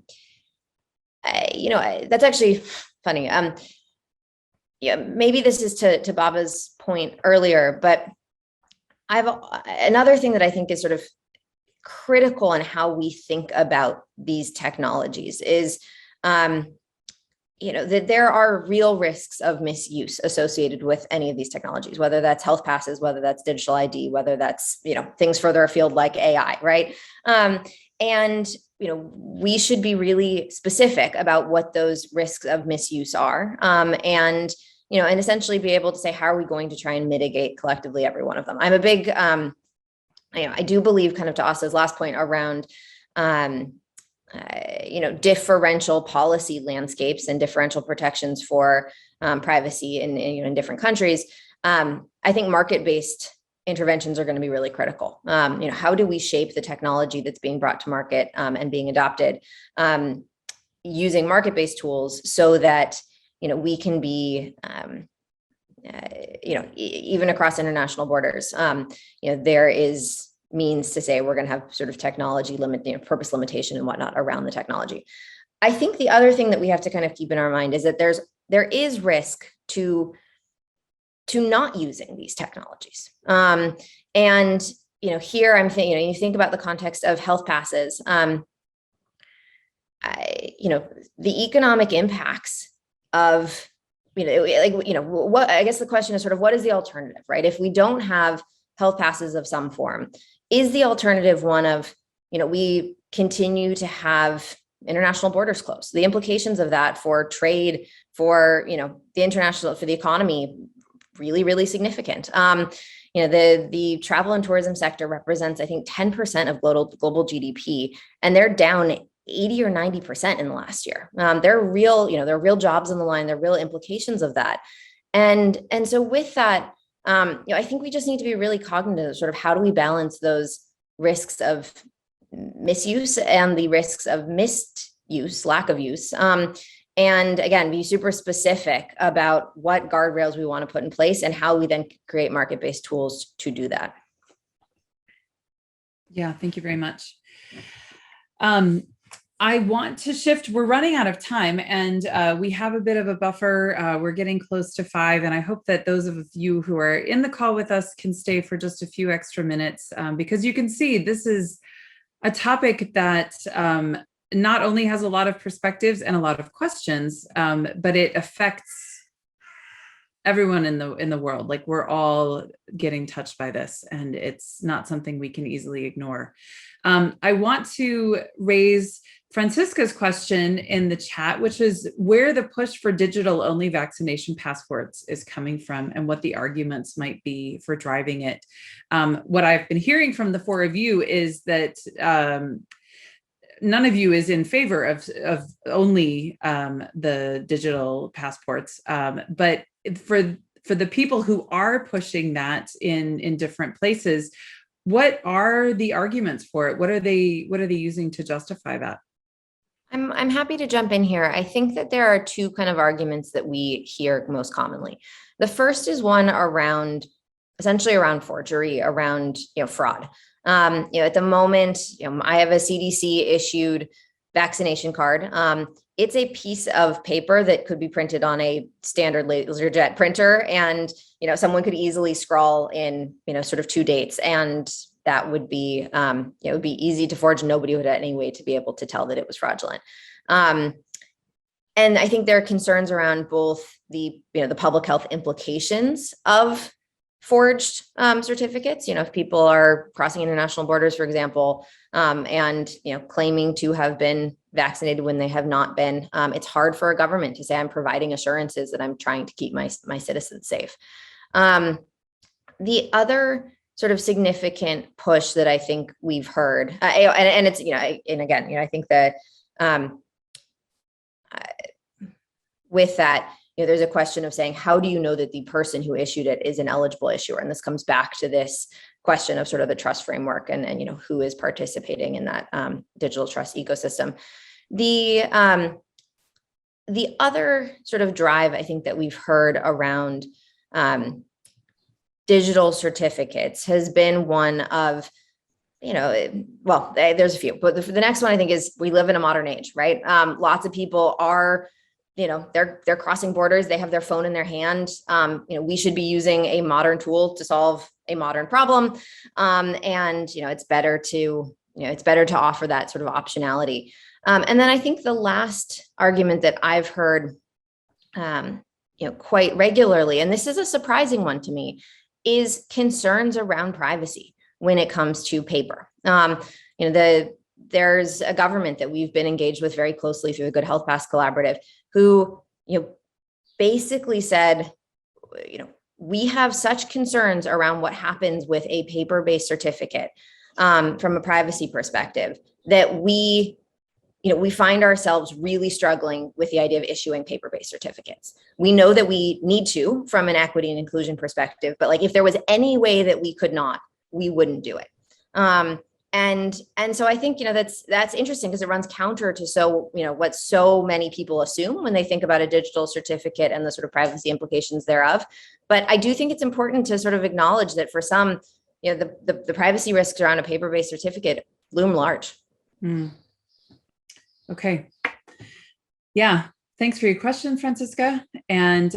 actually funny. Maybe this is to Baba's point earlier, but another thing that I think is sort of critical in how we think about these technologies is, that there are real risks of misuse associated with any of these technologies, whether that's health passes, whether that's digital ID, whether that's, things further afield like AI, right? And we should be really specific about what those risks of misuse are, and essentially be able to say, how are we going to try and mitigate collectively every one of them? I'm a big, I do believe, kind of to Astha's last point around, differential policy landscapes and differential protections for privacy in different countries. I think market-based interventions are going to be really critical. How do we shape the technology that's being brought to market and being adopted using market-based tools so that, we can be, even across international borders, there is means to say we're going to have sort of technology limit, purpose limitation and whatnot around the technology. I think the other thing that we have to kind of keep in our mind is that there is risk to not using these technologies. And, here I'm thinking, you think about the context of health passes, the economic impacts of, what, I guess the question is sort of, what is the alternative, right? If we don't have health passes of some form, is the alternative one of, we continue to have international borders closed? The implications of that for trade, for, the international, for the economy, really, really significant. the travel and tourism sector represents, I think, 10% of global GDP, and they're down 80 or 90% in the last year. There are real jobs on the line. There are real implications of that. And so with that, I think we just need to be really cognizant of sort of how do we balance those risks of misuse and the risks of misuse, lack of use. And again, be super specific about what guardrails we want to put in place and how we then create market-based tools to do that. Yeah, thank you very much. I want to shift. We're running out of time, and we have a bit of a buffer. We're getting close to 5, and I hope that those of you who are in the call with us can stay for just a few extra minutes, because you can see this is a topic that not only has a lot of perspectives and a lot of questions, but it affects everyone in the world. Like, we're all getting touched by this, and it's not something we can easily ignore. I want to raise Francisca's question in the chat, which is where the push for digital-only vaccination passports is coming from and what the arguments might be for driving it. What I've been hearing from the 4 of you is that none of you is in favor of only the digital passports, but for the people who are pushing that in different places, what are the arguments for it? What are they using to justify that? I'm happy to jump in here. I think that there are 2 kind of arguments that we hear most commonly. The first is one essentially around forgery, around fraud. At the moment, I have a CDC issued vaccination card. It's a piece of paper that could be printed on a standard laserjet printer, and someone could easily scrawl in sort of 2 dates, and that would be it would be easy to forge. Nobody would have any way to be able to tell that it was fraudulent. And I think there are concerns around both the public health implications of forged certificates. If people are crossing international borders, for example, and claiming to have been vaccinated when they have not been, it's hard for a government to say, I'm providing assurances that I'm trying to keep my citizens safe. The other sort of significant push that I think we've heard, and it's, and again, I think that with that, there's a question of saying, how do you know that the person who issued it is an eligible issuer? And this comes back to this question of sort of the trust framework and who is participating in that digital trust ecosystem. The other sort of drive I think that we've heard around digital certificates has been one of, well, there's a few, but the next one I think is we live in a modern age, right? Lots of people are, they're crossing borders. They have their phone in their hand. We should be using a modern tool to solve a modern problem. And, it's better to offer that sort of optionality. And then I think the last argument that I've heard, quite regularly, and this is a surprising one to me, is concerns around privacy when it comes to paper. There's a government that we've been engaged with very closely through the Good Health Pass Collaborative, who, basically said, we have such concerns around what happens with a paper-based certificate from a privacy perspective that we find ourselves really struggling with the idea of issuing paper-based certificates. We know that we need to from an equity and inclusion perspective, but if there was any way that we could not, we wouldn't do it. And so I think, that's interesting because it runs counter to what so many people assume when they think about a digital certificate and the sort of privacy implications thereof. But I do think it's important to sort of acknowledge that for some, the privacy risks around a paper-based certificate loom large. Mm. Okay. Yeah. Thanks for your question, Francisca. And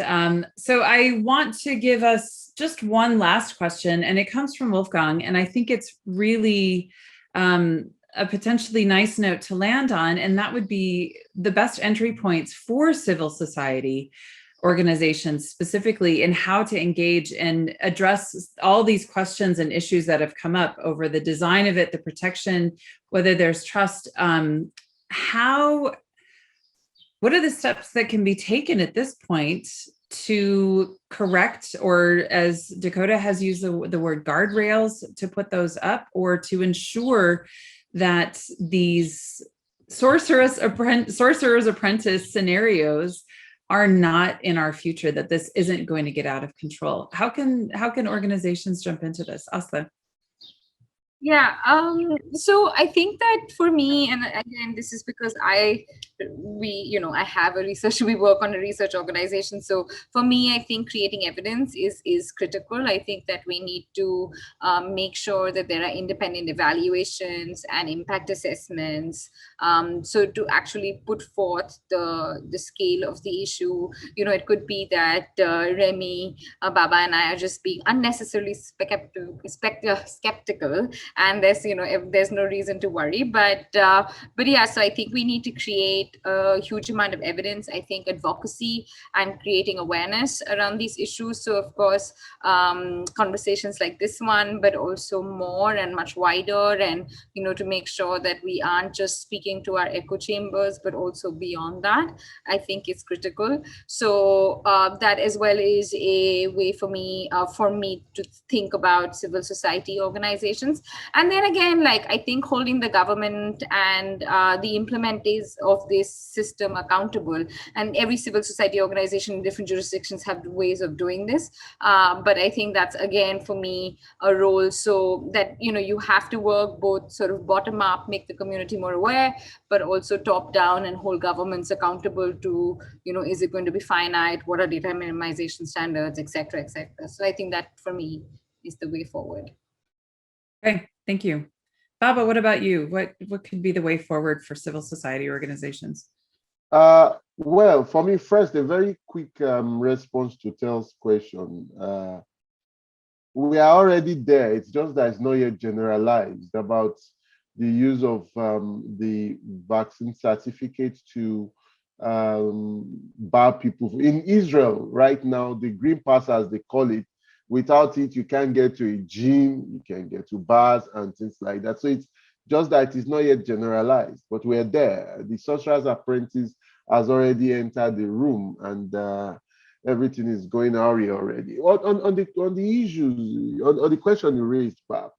so I want to give us just one last question, and it comes from Wolfgang. And I think it's really a potentially nice note to land on, and that would be the best entry points for civil society organizations, specifically in how to engage and address all these questions and issues that have come up over the design of it, the protection, whether there's trust. What are the steps that can be taken at this point to correct, or as Dakota has used the word guardrails, to put those up, or to ensure that these sorcerer's apprentice scenarios are not in our future, that this isn't going to get out of control? How can organizations jump into this? Astha. Yeah, so I think that for me, and again, this is because I have we work on a research organization. So for me, I think creating evidence is critical. I think that we need to make sure that there are independent evaluations and impact assessments. So to actually put forth the scale of the issue, it could be that Rémi, Baba, and I are just being unnecessarily skeptical, and there's no reason to worry. But yeah, so I think we need to create a huge amount of evidence. I think advocacy and creating awareness around these issues. So of course, conversations like this one, but also more and much wider, and to make sure that we aren't just speaking to our echo chambers, but also beyond that, I think is critical. So that as well is a way for me to think about civil society organizations. And then again, I think holding the government and the implementers of this system accountable, and every civil society organization in different jurisdictions have ways of doing this. But I think that's, again, for me, a role, so that, you have to work both sort of bottom up, make the community more aware, but also top down and hold governments accountable to, is it going to be finite? What are data minimization standards, et cetera, et cetera. So I think that for me is the way forward. Okay, thank you. Baba, what about you? What could be the way forward for civil society organizations? Well, for me, first, a very quick response to Tel's question. We are already there. It's just that it's not yet generalized about the use of the vaccine certificate to bar people. In Israel, right now, the green pass, as they call it, without it, you can't get to a gym, you can get to bars and things like that. So it's just that it's not yet generalized, but we're there. The Sorcerer's Apprentice has already entered the room, and everything is going already. On the issues, on the question you raised, Barb,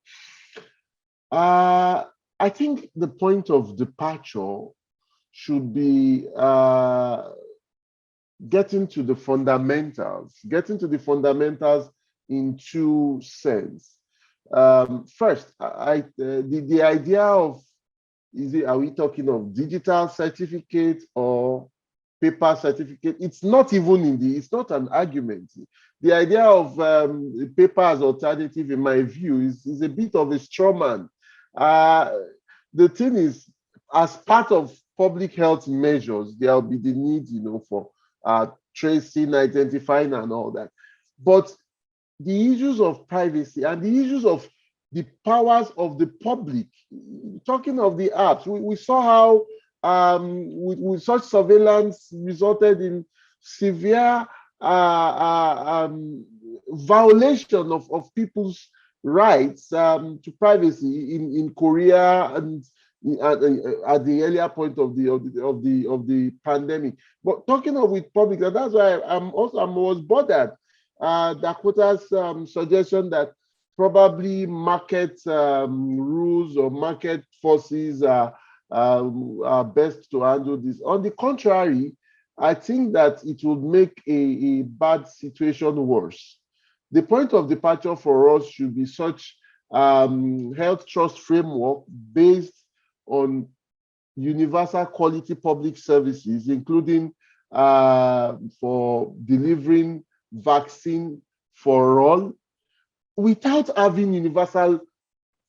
I think the point of departure should be getting to the fundamentals in two sense. First, the idea of, are we talking of digital certificate or paper certificate? It's not even it's not an argument. The idea of paper as alternative, in my view, is a bit of a straw man. The thing is, as part of public health measures, there will be the need, for tracing, identifying, and all that. But the issues of privacy and the issues of the powers of the public, talking of the apps, we saw how with such surveillance resulted in severe violation of people's rights to privacy in Korea and at the earlier point of the pandemic. But talking of with public, and that's why I was bothered. Dakota's suggestion that probably market rules or market forces are best to handle this. On the contrary, I think that it would make a bad situation worse. The point of departure for us should be such health trust framework based on universal quality public services, including for delivering vaccine for all, without having universal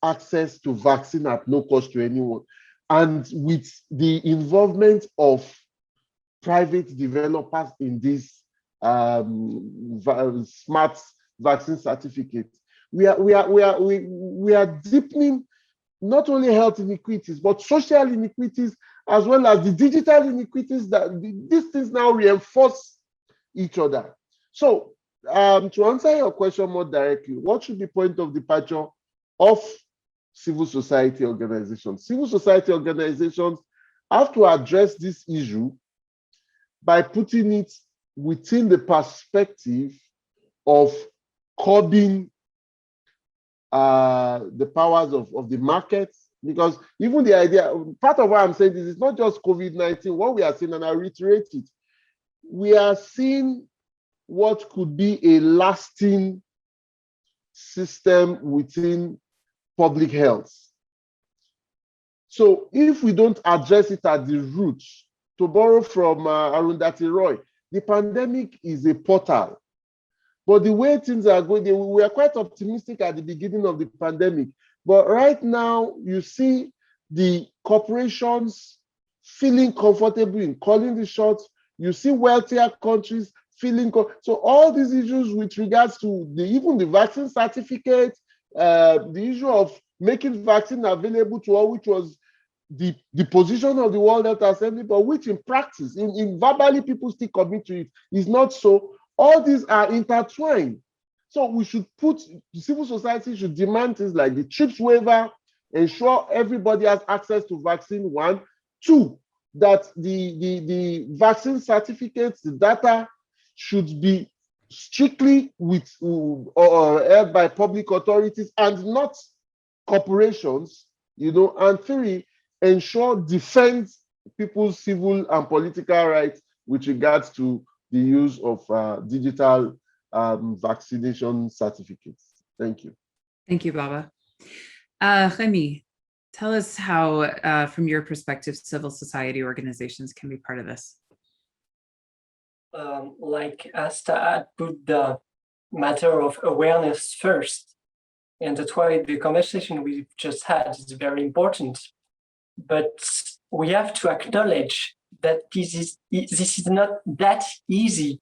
access to vaccine at no cost to anyone, and with the involvement of private developers in this smart vaccine certificate. We are deepening not only health inequities, but social inequities, as well as the digital inequities that these things now reinforce each other. So to answer your question more directly, what should be point of departure of civil society organizations? Civil society organizations have to address this issue by putting it within the perspective of curbing the powers of the market. Because even the idea, part of what I'm saying is it's not just COVID-19, what we are seeing, and I reiterate it, we are seeing what could be a lasting system within public health. So if we don't address it at the roots, to borrow from Arundhati Roy, the pandemic is a portal. But the way things are going, we were quite optimistic at the beginning of the pandemic. But right now, you see the corporations feeling comfortable in calling the shots. You see wealthier countries feeling. So all these issues with regards to even the vaccine certificate, the issue of making vaccine available to all, which was the position of the World Health Assembly, but which in practice, in verbally, people still commit to it, is not so. All these are intertwined. So we should the civil society should demand things like the CHIPS waiver, ensure everybody has access to vaccine, 1. 2, that the vaccine certificates, the data should be strictly held by public authorities and not corporations, and 3, defend people's civil and political rights with regards to the use of digital vaccination certificates. Thank you. Thank you, Baba. Rémi, tell us how, from your perspective, civil society organizations can be part of this. Like Astha had put the matter of awareness first, and that's why the conversation we've just had is very important. But we have to acknowledge that this is not that easy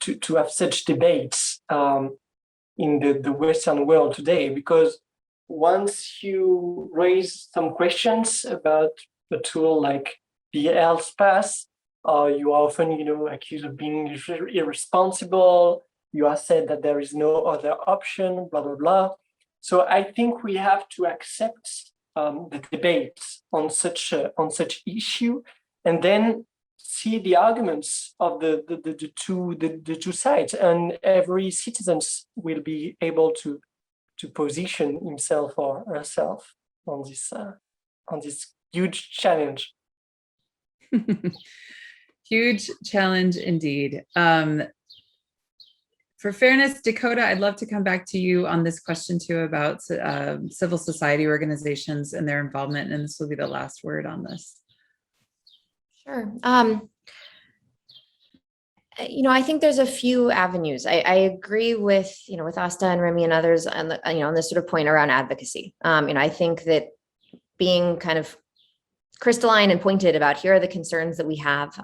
to have such debates in the Western world today, because once you raise some questions about a tool like the health pass, you are often, accused of being irresponsible. You are said that there is no other option, blah, blah, blah. So I think we have to accept the debate on such issue, and then see the arguments of the two sides, and every citizen will be able to position himself or herself on this huge challenge. Huge challenge indeed. For fairness, Dakota, I'd love to come back to you on this question too about civil society organizations and their involvement, and this will be the last word on this. Sure. I think there's a few avenues. I agree with, with Astha and Rémi and others on the, on this sort of point around advocacy. I think that being kind of crystalline and pointed about here are the concerns that we have,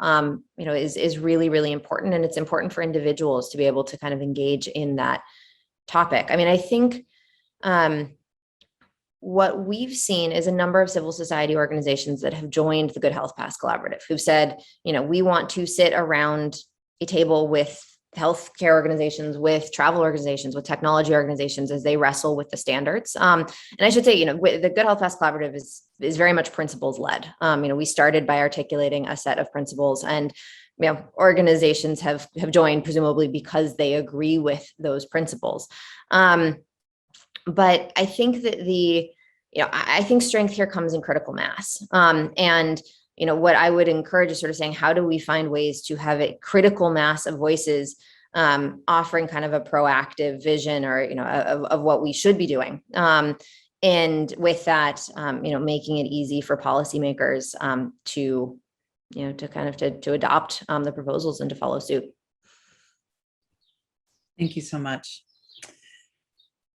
is really, really important. And it's important for individuals to be able to kind of engage in that topic. I think what we've seen is a number of civil society organizations that have joined the Good Health Pass Collaborative, who've said, we want to sit around a table with healthcare organizations, with travel organizations, with technology organizations as they wrestle with the standards. And I should say, the Good Health Pass Collaborative is very much principles led. We started by articulating a set of principles, and organizations have joined presumably because they agree with those principles. But I think that I think strength here comes in critical mass. And what I would encourage is sort of saying, how do we find ways to have a critical mass of voices offering kind of a proactive vision or, of what we should be doing. And with that, making it easy for policymakers to adopt the proposals and to follow suit. Thank you so much.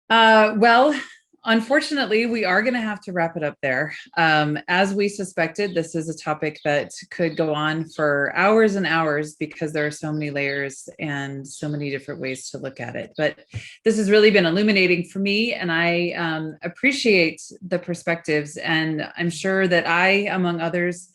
Well, unfortunately, we are going to have to wrap it up there. As we suspected, this is a topic that could go on for hours and hours because there are so many layers and so many different ways to look at it. But this has really been illuminating for me, and I appreciate the perspectives. And I'm sure that I, among others,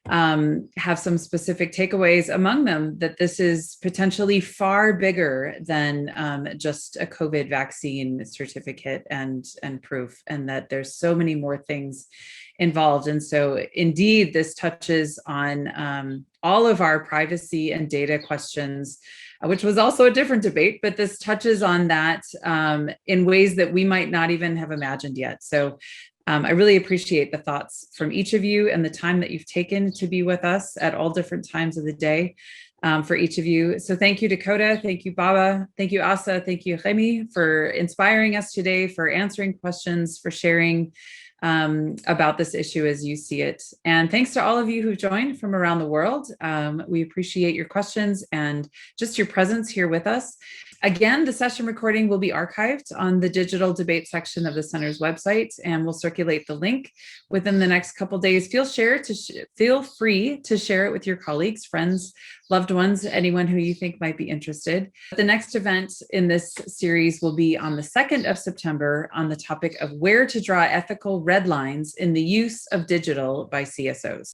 have some specific takeaways, among them that this is potentially far bigger than just a COVID vaccine certificate and proof, and that there's so many more things involved. And so indeed, this touches on all of our privacy and data questions, which was also a different debate, but this touches on that in ways that we might not even have imagined yet. So I really appreciate the thoughts from each of you and the time that you've taken to be with us at all different times of the day for each of you. So thank you, Dakota. Thank you, Baba. Thank you, Astha. Thank you, Rémi, for inspiring us today, for answering questions, for sharing about this issue as you see it. And thanks to all of you who joined from around the world. We appreciate your questions and just your presence here with us. Again, the session recording will be archived on the digital debate section of the center's website, and we'll circulate the link within the next couple days. Feel free to share it with your colleagues, friends, loved ones, anyone who you think might be interested. The next event in this series will be on the 2nd of September on the topic of where to draw ethical red lines in the use of digital by CSOs.